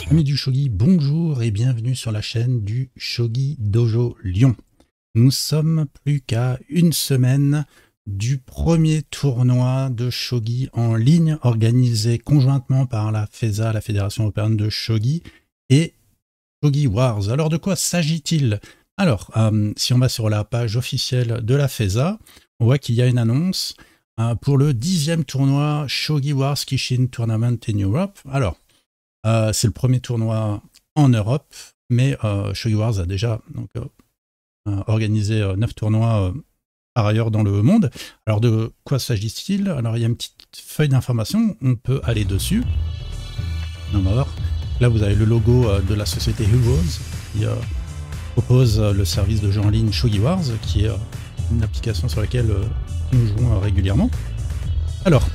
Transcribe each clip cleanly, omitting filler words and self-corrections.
Amis du Shogi, bonjour et bienvenue sur la chaîne du Shogi Dojo Lyon. Nous sommes plus qu'à une semaine du premier tournoi de Shogi en ligne organisé conjointement par la FESA, la Fédération Européenne de Shogi, et Shogi Wars. Alors de quoi s'agit-il? Alors, si on va sur la page officielle de la FESA, on voit qu'il y a une annonce pour le 10e tournoi Shogi Wars Kishin Tournament in Europe. Alors, c'est le premier tournoi en Europe, mais Shogi Wars a déjà organisé 9 tournois par ailleurs dans le monde. Alors de quoi s'agit-il? Alors il y a une petite feuille d'information, on peut aller dessus. On va voir. Là vous avez le logo de la société Heroes qui propose le service de jeu en ligne Shogi Wars, qui est une application sur laquelle nous jouons régulièrement. Alors,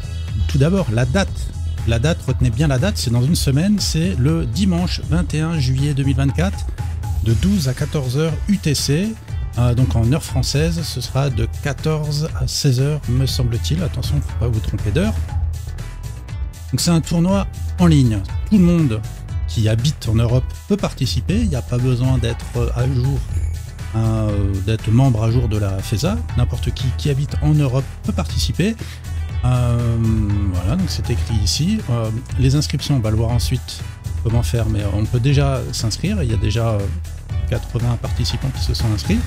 tout d'abord, la date. La date, retenez bien la date, c'est dans une semaine, c'est le dimanche 21 juillet 2024, de 12 à 14h UTC, donc en heure française, ce sera de 14 à 16h, me semble-t-il. Attention, il ne faut pas vous tromper d'heure. Donc c'est un tournoi en ligne, tout le monde qui habite en Europe peut participer, il n'y a pas besoin d'être à jour, d'être membre à jour de la FESA, n'importe qui habite en Europe peut participer. Voilà, donc c'est écrit ici. Les inscriptions, on va le voir ensuite comment faire, mais on peut déjà s'inscrire. Il y a déjà 80 participants qui se sont inscrits.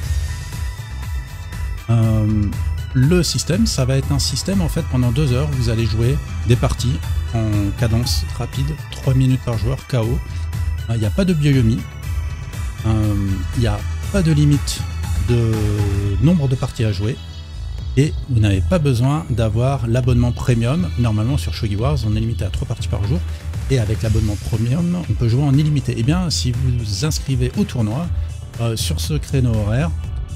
Le système, ça va être un système en fait pendant 2 heures. Vous allez jouer des parties en cadence rapide, 3 minutes par joueur, KO. Il n'y a pas de bioyomi. Il n'y a pas de limite de nombre de parties à jouer. Et vous n'avez pas besoin d'avoir l'abonnement premium. Normalement sur Shogi Wars, on est limité à 3 parties par jour. Et avec l'abonnement premium, on peut jouer en illimité. Et bien, si vous vous inscrivez au tournoi, sur ce créneau horaire,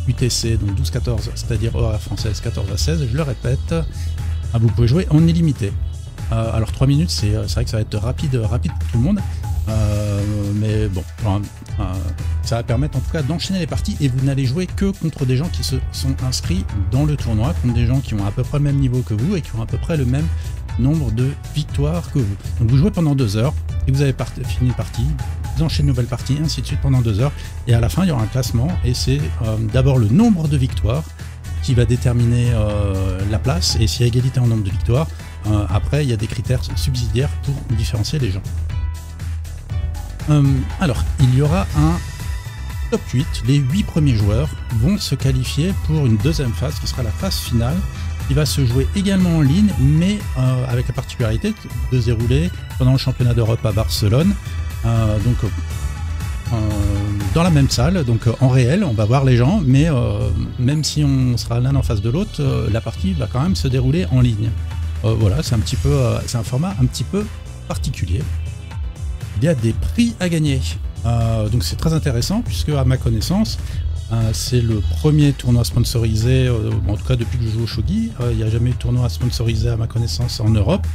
UTC, donc 12-14, c'est-à-dire horaire française 14 à 16, je le répète, vous pouvez jouer en illimité. Alors 3 minutes, c'est vrai que ça va être rapide pour tout le monde. Mais bon, ça va permettre en tout cas d'enchaîner les parties et vous n'allez jouer que contre des gens qui se sont inscrits dans le tournoi, contre des gens qui ont à peu près le même niveau que vous et qui ont à peu près le même nombre de victoires que vous. Donc vous jouez pendant 2 heures et vous avez fini une partie, vous enchaînez une nouvelle partie, ainsi de suite pendant 2 heures et à la fin il y aura un classement et c'est d'abord le nombre de victoires qui va déterminer la place et s'il y a égalité en nombre de victoires, après il y a des critères subsidiaires pour différencier les gens. Alors, il y aura un top 8. Les 8 premiers joueurs vont se qualifier pour une deuxième phase, qui sera la phase finale, qui va se jouer également en ligne, mais avec la particularité de se dérouler pendant le championnat d'Europe à Barcelone. Dans la même salle, donc en réel, on va voir les gens, mais même si on sera l'un en face de l'autre, la partie va quand même se dérouler en ligne. Voilà, c'est un format un petit peu particulier. Il y a des prix à gagner, donc c'est très intéressant puisque à ma connaissance c'est le premier tournoi sponsorisé, en tout cas depuis que je joue au Shogi, il n'y a jamais eu de tournoi sponsorisé à ma connaissance en Europe,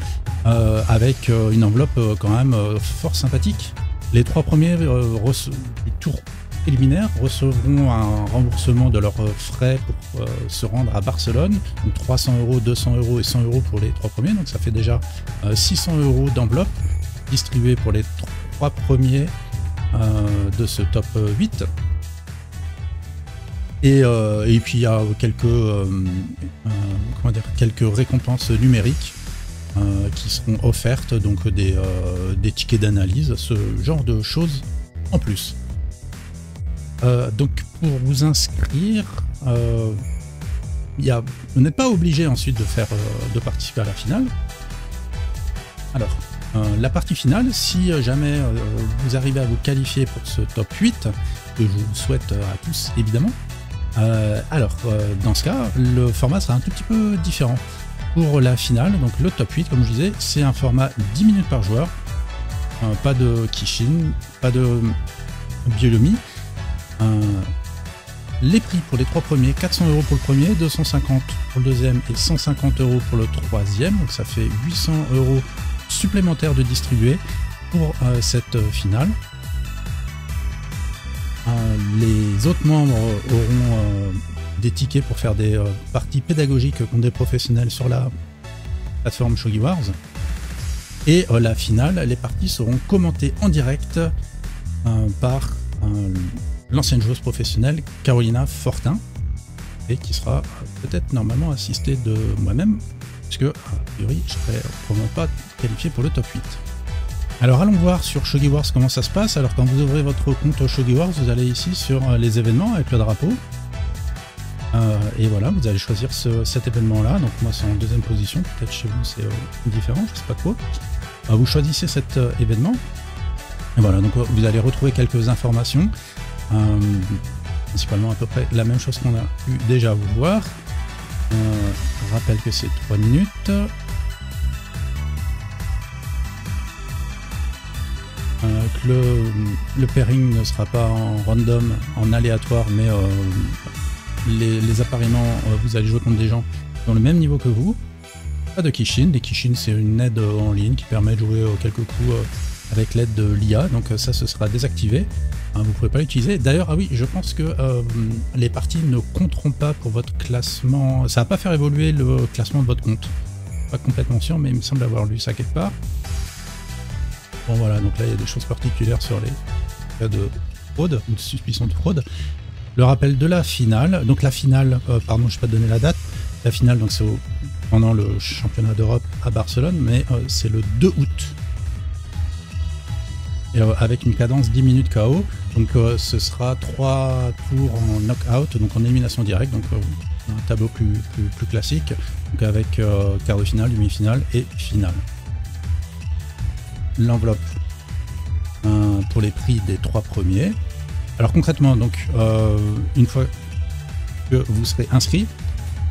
avec une enveloppe quand même fort sympathique. Les 3 premiers du tour préliminaire recevront un remboursement de leurs frais pour se rendre à Barcelone, donc 300 €, 200 € et 100 € pour les 3 premiers, donc ça fait déjà 600 € d'enveloppe distribué pour les 3 premiers de ce top 8. Et puis il y a quelques récompenses numériques qui seront offertes, donc des tickets d'analyse, ce genre de choses en plus. Donc pour vous inscrire, vous n'êtes pas obligé ensuite de participer à la finale. Alors, la partie finale, si jamais vous arrivez à vous qualifier pour ce top 8, que je vous souhaite à tous évidemment, dans ce cas, le format sera un tout petit peu différent. Pour la finale, donc le top 8, comme je disais, c'est un format 10 minutes par joueur, pas de Kishin, pas de bioyomi. Les prix pour les 3 premiers, 400 € pour le premier, 250 pour le deuxième et 150 € pour le troisième, donc ça fait 800 € supplémentaires de distribuer pour cette finale. Les autres membres auront des tickets pour faire des parties pédagogiques contre des professionnels sur la plateforme Shogi Wars. Et la finale, les parties seront commentées en direct par l'ancienne joueuse professionnelle Carolina Fortin, et qui sera peut-être normalement assistée de moi-même, puisque a priori je serai probablement pas qualifié pour le top 8. Alors allons voir sur Shogi Wars comment ça se passe. Alors quand vous ouvrez votre compte Shogi Wars, vous allez ici sur les événements avec le drapeau. Et voilà, vous allez choisir cet événement-là. Donc moi c'est en deuxième position, peut-être chez vous c'est différent, je sais pas trop. Vous choisissez cet événement. Et voilà, donc vous allez retrouver quelques informations. Principalement à peu près la même chose qu'on a pu déjà vous voir. Je rappelle que c'est 3 minutes. Que le pairing ne sera pas en random, en aléatoire, mais les appariements, vous allez jouer contre des gens qui ont le même niveau que vous. Pas de Kishin. Les Kishin, c'est une aide en ligne qui permet de jouer quelques coups avec l'aide de l'IA, donc ça, ce sera désactivé. Vous ne pourrez pas l'utiliser. D'ailleurs, ah oui, je pense que les parties ne compteront pas pour votre classement. Ça va pas faire évoluer le classement de votre compte. Pas complètement sûr, mais il me semble avoir lu ça quelque part. Bon voilà, donc là il y a des choses particulières sur les cas de fraude, ou de suspicion de fraude. Le rappel de la finale. Donc la finale, pardon, je ne vais pas donner la date. La finale, donc c'est pendant le championnat d'Europe à Barcelone, mais c'est le 2 août. Et avec une cadence 10 minutes KO, donc ce sera 3 tours en knockout, donc en élimination directe, donc un tableau plus classique, donc avec quart de finale, demi-finale et finale. L'enveloppe pour les prix des 3 premiers. Alors concrètement, donc une fois que vous serez inscrit,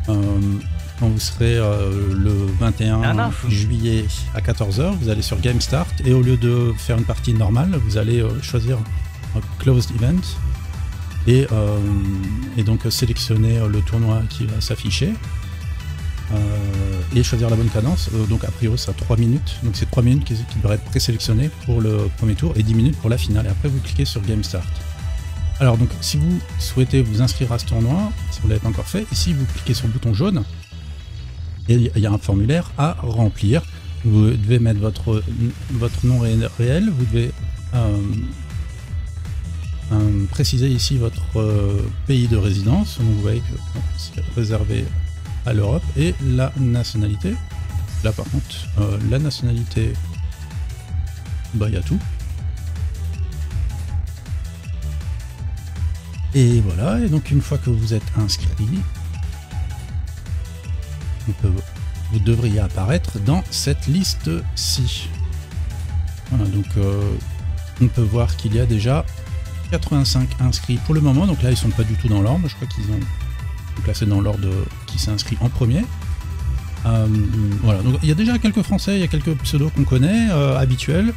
quand vous serez le 21 juillet à 14 h, vous allez sur Game Start et au lieu de faire une partie normale, vous allez choisir un Closed Event et donc sélectionner le tournoi qui va s'afficher et choisir la bonne cadence. Donc a priori ça 3 minutes, donc c'est 3 minutes qui devraient être présélectionnées pour le premier tour et 10 minutes pour la finale, et après vous cliquez sur Game Start. Alors donc si vous souhaitez vous inscrire à ce tournoi, si vous ne l'avez pas encore fait, ici vous cliquez sur le bouton jaune et il y a un formulaire à remplir. Vous devez mettre votre nom réel, vous devez préciser ici votre pays de résidence, donc vous voyez que c'est réservé à l'Europe, et la nationalité. Là par contre, la nationalité, bah il y a tout. Et voilà, et donc une fois que vous êtes inscrit, vous devriez apparaître dans cette liste-ci. Voilà, donc on peut voir qu'il y a déjà 85 inscrits pour le moment, donc là ils sont pas du tout dans l'ordre, je crois qu'ils ont classé dans l'ordre qui s'est inscrit en premier. Voilà, donc il y a déjà quelques Français, il y a quelques pseudos qu'on connaît, habituels,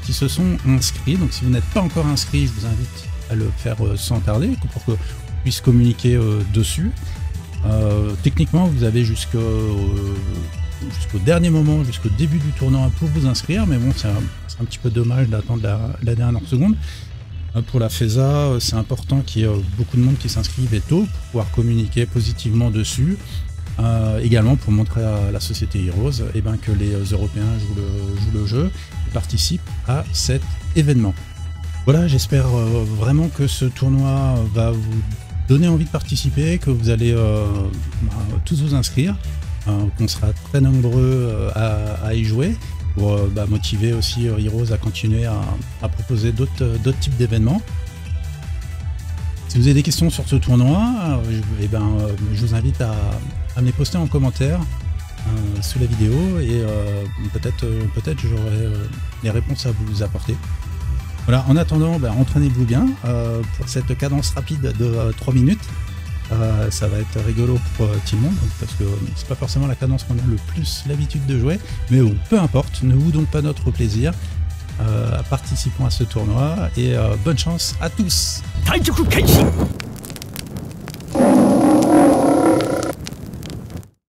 qui se sont inscrits, donc si vous n'êtes pas encore inscrit, je vous invite à le faire sans tarder, pour qu'on puisse communiquer dessus. Techniquement, vous avez jusqu'au dernier moment, jusqu'au début du tournoi pour vous inscrire, mais bon, c'est un petit peu dommage d'attendre la dernière seconde. Pour la FESA, c'est important qu'il y ait beaucoup de monde qui s'inscrive et tôt pour pouvoir communiquer positivement dessus. Également pour montrer à la société Heroes que les Européens jouent le jeu et participent à cet événement. Voilà, j'espère vraiment que ce tournoi va vous donner envie de participer, que vous allez tous vous inscrire, qu'on sera très nombreux à y jouer, pour motiver aussi Heroes à continuer à proposer d'autres types d'événements. Si vous avez des questions sur ce tournoi, je vous invite à me les poster en commentaire sous la vidéo, et peut-être j'aurai les réponses à vous apporter. Voilà, en attendant, entraînez-vous bien pour cette cadence rapide de 3 minutes. Ça va être rigolo pour tout le monde, parce que c'est pas forcément la cadence qu'on a le plus l'habitude de jouer, mais bon, peu importe, ne vous donc pas notre plaisir. Participons à ce tournoi et bonne chance à tous.